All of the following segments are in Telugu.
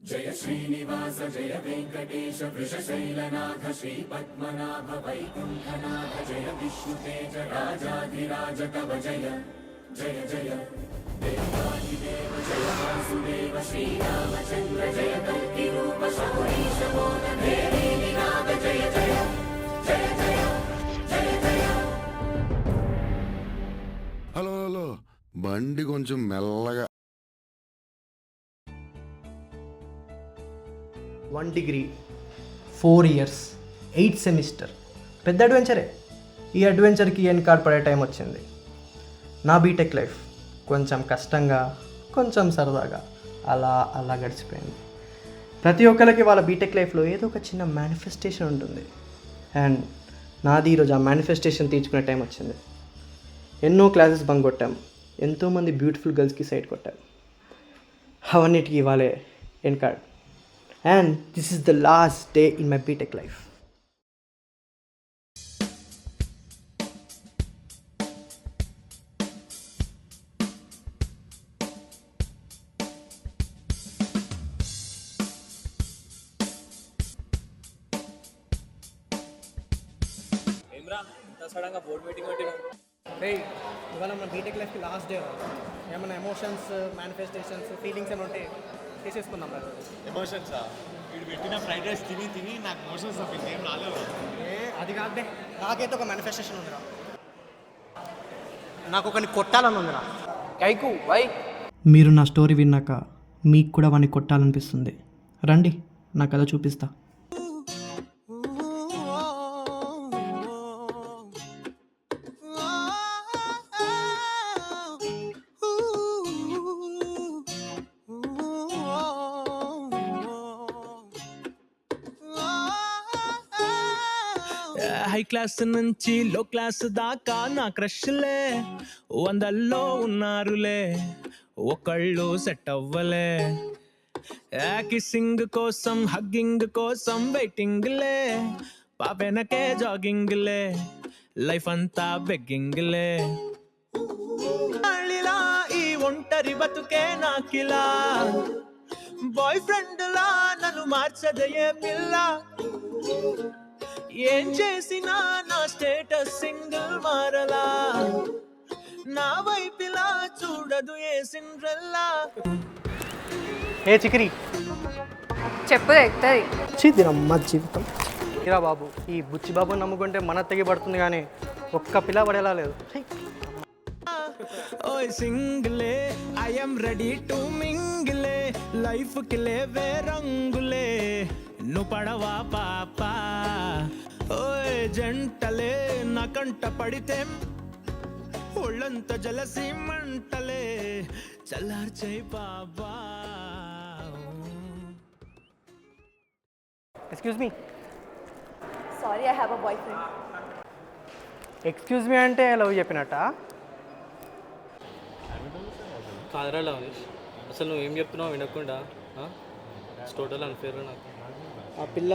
జయ శ్రీనివాస జయ వెంకటేశ వృషశైలనాథ శ్రీ పద్మనాభ వైకుంఠనాథ జయ విష్ణుతేజ రాజాధిరాజ కవ జయ జయ జయ దేవాదిదేవ జయ వాసుదేవ శ్రీరామచంద్ర జయ కల్కి రూప శౌరీశ మోద దేవీ నినాద జయ జయ జయ జయ జయ జయ. హలో హలో, బండి కొంచెం మెల్లగా. 1 degree 4 years 8 సెమిస్టర్, పెద్ద అడ్వెంచరే. ఈ అడ్వెంచర్కి ఎండ్ కార్డ్ పడే టైం వచ్చింది. నా బీటెక్ లైఫ్ కొంచెం కష్టంగా, కొంచెం సరదాగా అలా అలా గడిచిపోయింది. ప్రతి ఒక్కరికి వాళ్ళ బీటెక్ లైఫ్లో ఏదో ఒక చిన్న మేనిఫెస్టేషన్ ఉంటుంది. అండ్ నాది ఈరోజు ఆ మేనిఫెస్టేషన్ తీర్చుకునే టైం వచ్చింది. ఎన్నో క్లాసెస్ బంక్ కొట్టాం, ఎంతోమంది బ్యూటిఫుల్ గర్ల్స్కి సైడ్ కొట్టాం. అవన్నిటికీ ఇవ్వాలే end card. And this is the last day in my BTech life. ఏమ్రా ఇంత సడన్గా బోర్డ్ మీటింగ్ పెట్టినా? Hey, ఇవాళ మన బీటెక్ లైఫ్కి లాస్ట్ డే. ఏమైనా ఎమోషన్స్, మేనిఫెస్టేషన్స్, ఫీలింగ్స్ అని ఉంటే చేసేసుకుందాం. ఎమోషన్సా? వీడు పెట్టిన ఫ్రైడ్ రైస్ తిని తిని నాకు ఎమోషన్స్ తప్పింది, ఏం రాలేవు. అది కాదే, నాకైతే ఒక మేనిఫెస్టేషన్ ఉందిరా. నాకు ఒకరిని కొట్టాలని ఉందిరా. కైకు వై? మీరు నా స్టోరీ విన్నాక మీకు కూడా వాడిని కొట్టాలనిపిస్తుంది. రండి, నా కథ చూపిస్తా. హై క్లాస్ నుంచి లో క్లాస్ దాకా నా క్రష్లే వందల్లో ఉన్నారులే, ఒకళ్ళు సెట్ అవ్వలే. కిస్సింగ్ కోసం, హగ్గింగ్ కోసం వెయిటింగ్లే, పాపెనకే జాగింగ్లే, లైఫ్ అంతా బెగ్గింగ్లే. ఈ ఒంటరి బతుకే నాకిలా బాయ్ ఫ్రెండ్ లా నన్ను మార్చదయే పిల్ల. ఏం చేసినా నా స్టేటస్ సింగిల్ మారలా, నా వైపిలా చూడదు ఏ సిండ్రెల్లా. ఏ చికిరి చెప్పు ఎక్తది చిదిరమ్మ జీవితం. ఇరా బాబు, ఈ బుచ్చి బాబుని నమ్ముకుంటే మన తెగి పడుతుంది, కానీ ఒక్క పిల్ల పడేలా లేదు. ఓయ్ సింగిలే ఐఎమ్ రెడీ టు మింగిలే, లైఫ్ కి లేవే రంగులే, నువ్వు పడవా పాపా. ఓయ్ జంటలే నా కంట పడితే ఒళ్ళంత జలసి మంటలే, చల్లార్చై బాబా. Excuse me. Sorry, I have a boyfriend. Excuse me అంటే లవ్ చెప్పినట్ట? కాదరా లవనీష్, అసలు నువ్వు ఏం చెప్తున్నావు వినకుండా? టోటల్ అన్ఫేర్ నాకు. ఆ పిల్ల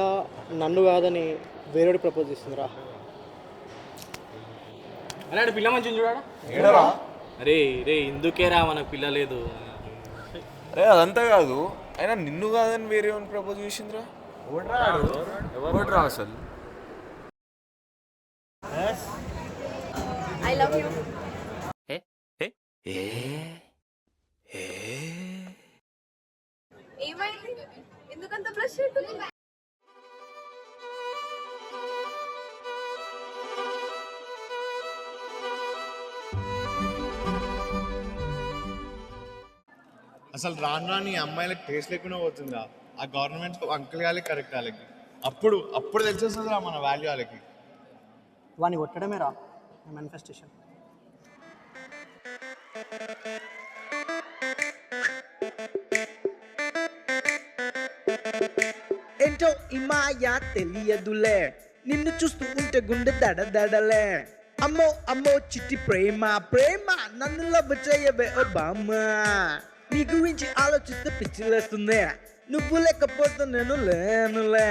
నన్ను కాదని వేరేడు ప్రపోజ్ చేస్తుందిరా. అరే పిల్ల మంచిగా చూడా. అరే రే ఇందుకేరా మనకు పిల్ల లేదు. అరే అదంతా కాదు, అయినా నిన్ను కాదని వేరే ప్రపోజ్ చేసిందిరా. ఎవరు రా అసలు? I love you. ఏమైంది? ఎందుకంత బ్లష్ అవుతుంది? అసలు రాను రాని అమ్మాయిలకు టేస్ట్ లేకుండా పోతుందా? ఆ గవర్నమెంట్ అంకుల్ వాళ్ళకి కరెక్ట్ వాళ్ళకి అప్పుడు అప్పుడు తెలిసేస్తుందిరా మన వాల్యూ వాళ్ళకి. వాడిని కొట్టడమే రా మేనిఫెస్టేషన్. ఏంటో ఈ మాయా తెలియదులే, నిన్ను చూస్తూ ఉంటే గుండె దడదడలే. అమ్మో అమ్మో చిట్టి ప్రేమ ప్రేమ, నన్ను లవ్ చేయవే ఓ బామ్మ. నీ గురించి ఆలోచిస్తే పిచ్చిలేస్తుంది, నువ్వు లేకపోతే నేను లేనులే.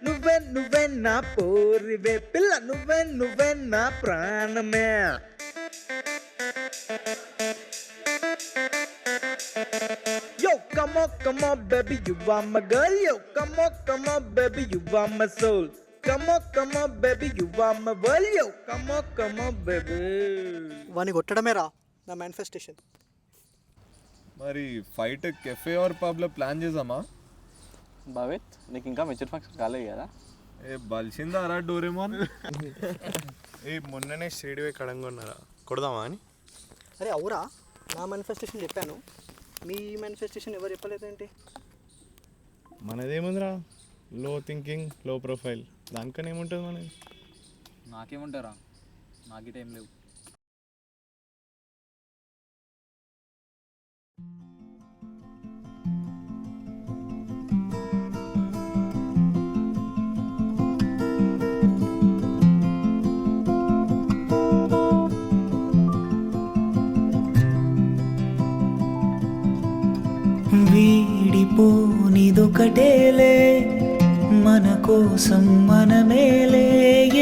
నువ్వే నువ్వే నా పోరివే పిల్ల, నువ్వే నువ్వే నా ప్రాణమే. Yo, come on, baby, you are my girl, yo. Come on, baby, you are my soul. Come on, baby, you are my world, yo. Come on, baby. వాడిని కొట్టడమే రా నా మేనిఫెస్టేషన్. మరి ఫైట్ కెఫే ఆర్ పబ్లో ప్లాన్ చేద్దామా? భవిత్ నీకు ఇంకా మెచ్యూర్ ఫంక్షన్ కాలేదు కదా? ఏ బలిసిందా రా డోరేమోన్. ఏ మొన్ననే స్టేడియో కడంగా ఉన్నారా, కొడదామా అని. అరే అవురా, నా మేనిఫెస్టేషన్ చెప్పాను, మీ మేనిఫెస్టేషన్ ఎవరు చెప్పలేదేంటి? మనదేముందిరా, లో థింకింగ్ లో ప్రొఫైల్, దానికన్నా ఏముంటుంది మనది. నాకేముంటారా, నాకు టైం లేవు. వీడిపోనిదొకటేలే మన కోసం మనమేలే,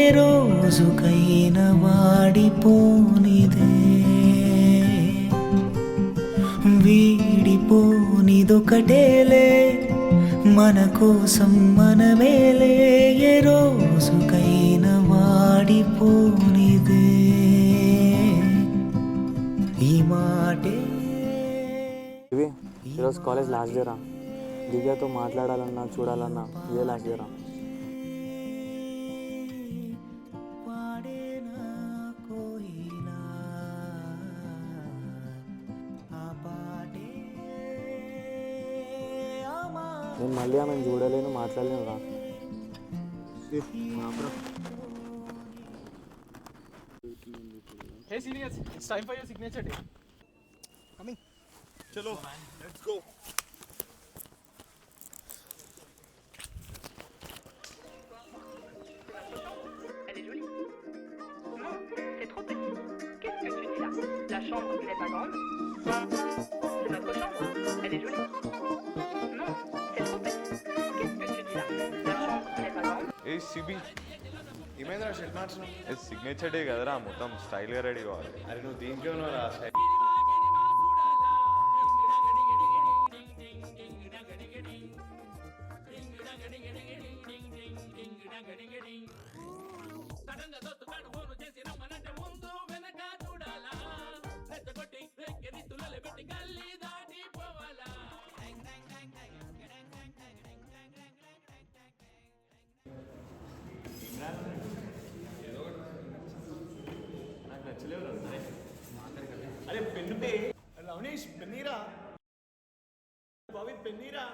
ఏ రోజుకైనా వాడిపోనిదే. వీడిపోనిదొకటేలే మన కోసం మనమేలే, ఏ రోజుకైనా వాడిపోనిదే. ఈ మాటే ఈరోజు కాలేజ్ లాస్ట్ డే రా. దివ్యతో మాట్లాడాలన్నా చూడాలన్నా ఇదే లాస్ట్ డే రా. నేను మళ్ళీ ఆమెను చూడలేను, మాట్లాడలేను రా. Hey seniors, it's time for your signature day. Coming. చలో let's go. Elle est jolie. Non, c'est trop petit. Qu'est-ce que tu dis là? La chambre n'est pas grande. C'est notre chambre. Elle est jolie. Non, c'est trop petit. Qu'est-ce que tu dis là? La chambre n'est pas grande. A CB, ఏమైందిరా షర్ట్ మార్చడం? సిగ్నేచర్ డే కదరా, మొత్తం స్టైల్గా రెడీ కావాలి. అరే నువ్వు దీనికే ఉన్నారా? అరే పెన్ను పే, లవనీష్ పెన్నీరా, బావి పెన్నీరా.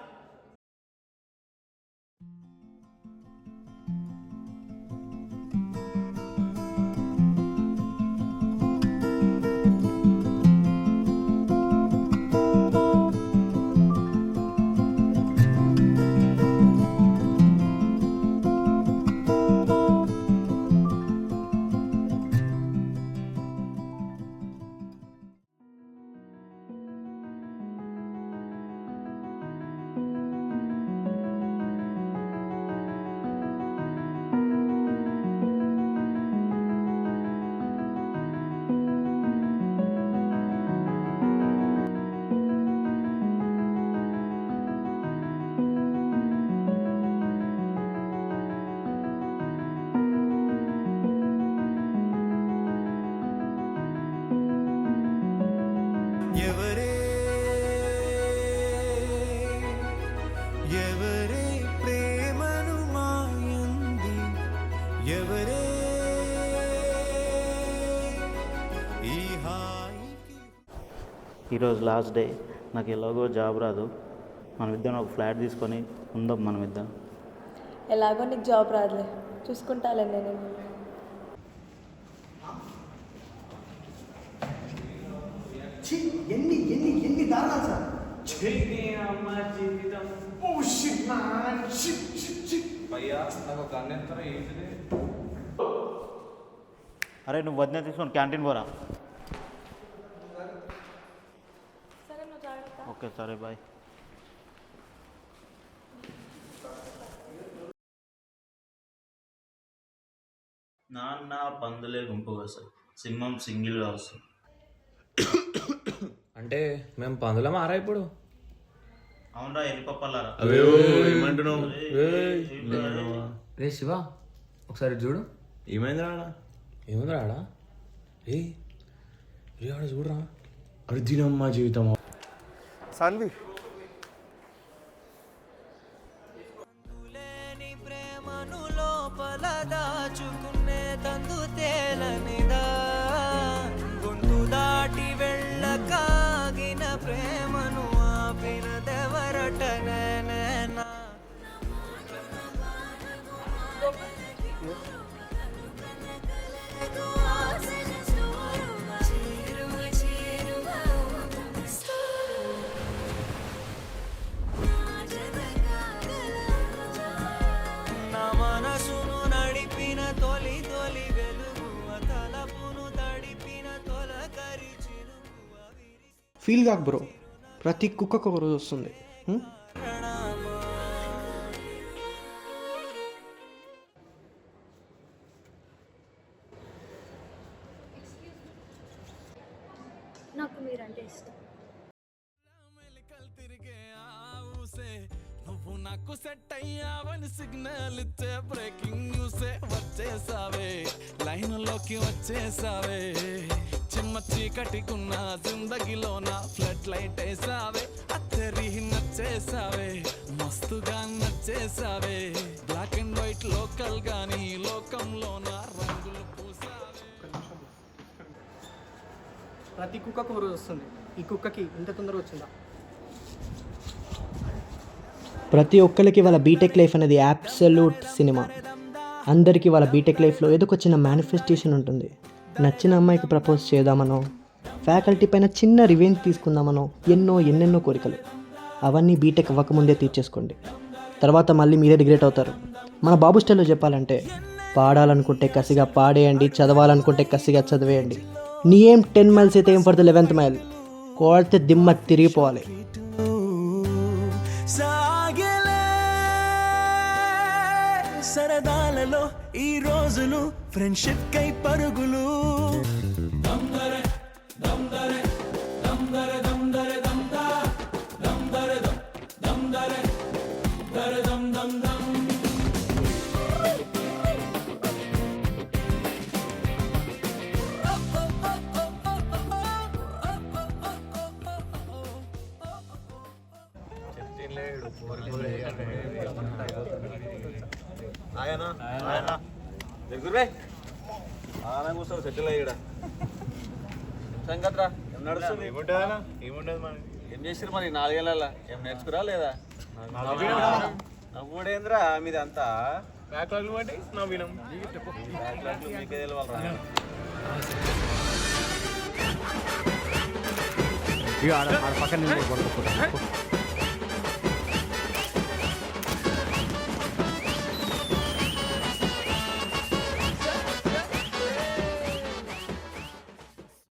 ఎవరే ఎవరే ప్రేమను మాయంది, ఎవరే ఈ హాయికి. ఈరోజు లాస్ట్ డే, నాకు ఎలాగో జాబ్ రాదు, మనమిద్దరం ఒక ఫ్లాట్ తీసుకొని ఉందాం మనమిద్దరం. ఎలాగో నీకు జాబ్ రాదులే, చూసుకుంటాలే నేను. ఎన్ని దారుణాలు సార్. అరే నువ్వు వదిన తీసుకొని క్యాంటీన్ పోరా. సరే నువ్వు జాగ్రత్త. ఓకే సరే బాయ్. నాన్న పందులే గుంపుగా వస్తాయి, సింహం సింగిల్గా వస్తుంది. అంటే మేము పందుల మారా ఇప్పుడు. అవునరా వెళ్ళిపోవాలరా. అవేవో ఏమంటున్నావు? రే శివ ఒకసారి చూడు. ఏమైంది రాడా? ఏముంది రాడా? ఏ ఆడ చూడరా. అర్జునమ్మ జీవితం. సాన్వి ప్రేమను లోపల దాచుకునే తందు తేలనిదా గొంతు దాటి వెళ్ళకాగిన ప్రేమను ఆపినదెవరటనే నేనా. నా మనసును నడిపిన తొలి తొలి వెలుగు తలపును తడిపిన తొలకరి చినుకు ఫీల్ కాకు బ్రో, ప్రతి కుక్కకు ఒక రోజు వస్తుంది. నాకు మీరంటే ఇష్టం. నువ్వు నాకు సెట్ అయ్యావని సిగ్నల్ ఇచ్చే బ్రేకింగ్ న్యూసే వచ్చేసావే, లైన్లోకి వచ్చేసావే, చిమ్మ చీకటికున్న జిందగీలోన ఫ్లడ్ లైట్ వేసావే, అత్తరి నచ్చేసావే, మస్తుగా నచ్చేసావే, బ్లాక్ అండ్ వైట్ లోకల్ గాని లోకంలోన రంగులు పూసావే. ప్రతి కుక్కకు ఒక రోజు వస్తుంది. ఈ కుక్కకి ఇంత తొందరగా వచ్చిందా? ప్రతి ఒక్కరికి వాళ్ళ బీటెక్ లైఫ్ అనేది అబ్సల్యూట్ సినిమా. అందరికీ వాళ్ళ బీటెక్ లైఫ్లో ఏదో ఒక చిన్న మేనిఫెస్టేషన్ ఉంటుంది. నచ్చిన అమ్మాయికి ప్రపోజ్ చేద్దామనో, ఫ్యాకల్టీ పైన చిన్న రివెంజ్ తీసుకుందామనో ఎన్నెన్నో కోరికలు. అవన్నీ బీటెక్ అవ్వకముందే తీర్చేసుకోండి. తర్వాత మళ్ళీ మీరే రిగ్రెట్ అవుతారు. మన బాబు స్టైల్లో చెప్పాలంటే, పాడాలనుకుంటే కసిగా పాడేయండి, చదవాలనుకుంటే కసిగా చదివేయండి. నీ ఏం 10 మైల్స్ అయితే ఏం ఫర్ ద 11th మైల్, కోడితే దిమ్మ తిరిగిపోవాలి. సాగలే సరదాలలో ఈ రోజులు ఫ్రెండ్షిప్ కై పరుగులు. కూర్చో సెటిల్ అయ్యాడా సంగత్రా ఏం నడుస్తుంది? ఏముంటది మనకి. ఏం చేసిరు మరి 4 ఏళ్ళ? ఏం నేర్చుకురా లేదా? నవ్వుడేంద్రా మీది అంతా బ్యాక్లాగ్ బట్టి నవ్వినాం. మీకే తెలియాలరా. పక్కన